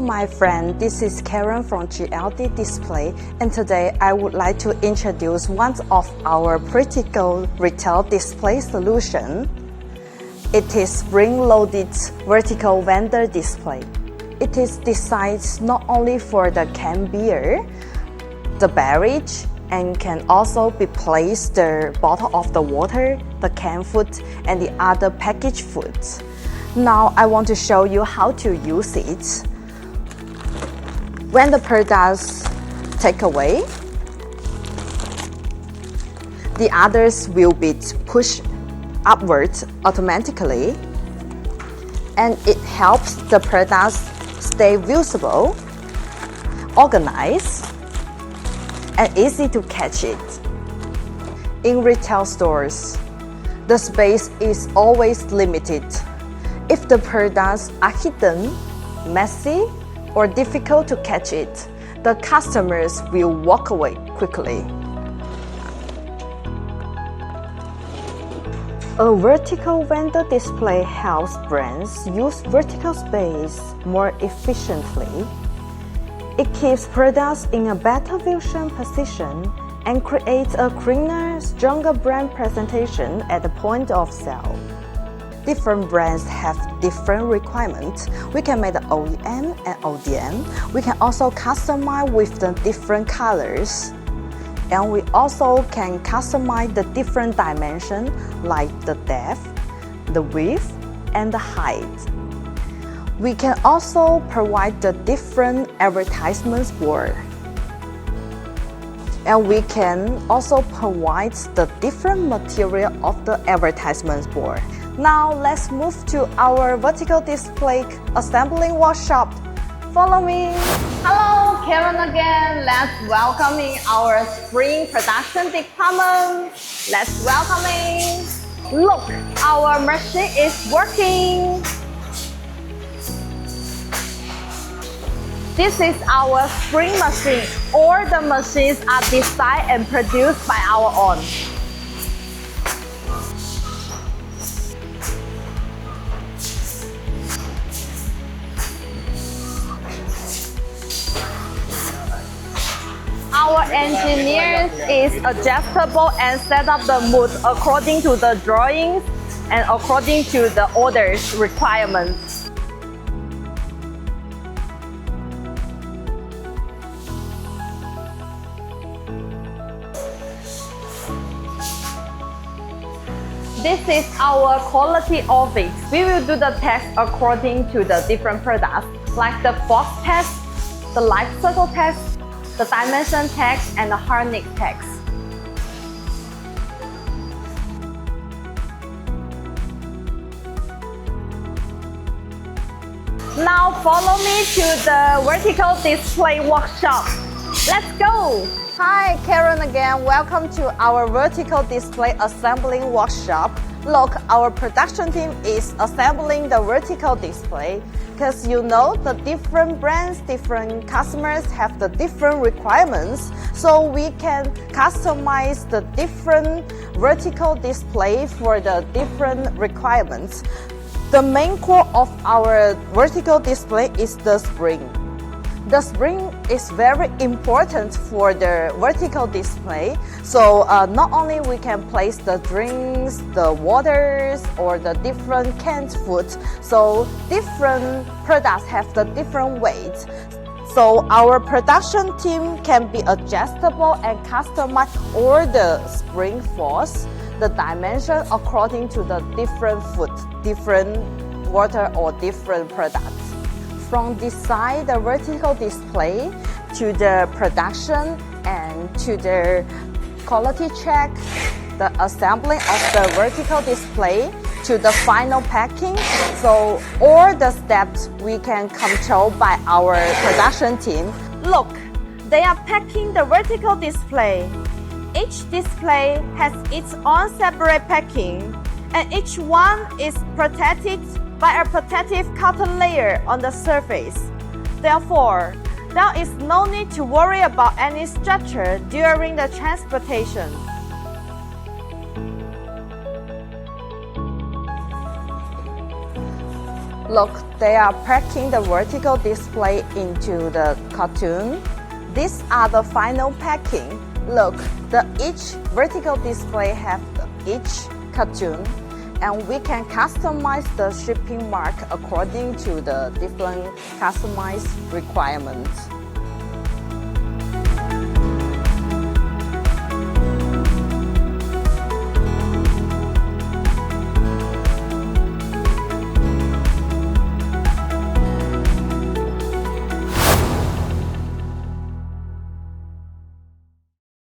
my friend, this is Karen from GLD Display, and today I would like to introduce one of our critical retail display solution. It is spring-loaded vertical vendor display. It is designed not only for the canned beer, the beverage, and can also be placed the bottle of the water, the canned food, and the other packaged foods. Now I want to show you how to use it. When the products take away, the others will be pushed upwards automatically, and it helps the products stay visible, organized, and easy to catch it. In retail stores, the space is always limited. If the products are hidden, messy, or difficult to catch it, the customers will walk away quickly. A vertical vendor display helps brands use vertical space more efficiently. It keeps products in a better vision position and creates a cleaner, stronger brand presentation at the point of sale. Different brands have different requirements. We can make the OEM and ODM. We can also customize with the different colors. And we also can customize the different dimensions like the depth, the width, and the height. We can also provide the different advertisements board. And we can also provide the different material of the advertisements board. Now let's move to our vertical display assembling workshop. Follow me. Hello, Karen again. Let's welcoming our spring production department. Let's welcoming. Look, our machine is working. This is our spring machine. All the machines are designed and produced by our own. Our engineers is adjustable and set up the mood according to the drawings and according to the order's requirements. This is our quality office. We will do the test according to the different products, like the box test, the life circle test, the dimension test, and the harness test. Now follow me to the vertical display workshop. Let's go! Hi, Karen again. Welcome to our vertical display assembling workshop. Look, our production team is assembling the vertical display because you know the different brands, different customers have the different requirements. So we can customize the different vertical display for the different requirements. The main core of our vertical display is the spring. The spring is very important for the vertical display. So not only we can place the drinks, the waters, or the different canned food. So different products have the different weights. So our production team can be adjustable and customize all the spring force, the dimension according to the different food, different water, or different products. From design the vertical display to the production and to the quality check, the assembly of the vertical display to the final packing. So all the steps we can control by our production team. Look, they are packing the vertical display. Each display has its own separate packing, and each one is protected by a protective cotton layer on the surface. Therefore, there is no need to worry about any structure during the transportation. Look, they are packing the vertical display into the cartoon. These are the final packing. Look, each vertical display has each cartoon, and we can customize the shipping mark according to the different customized requirements.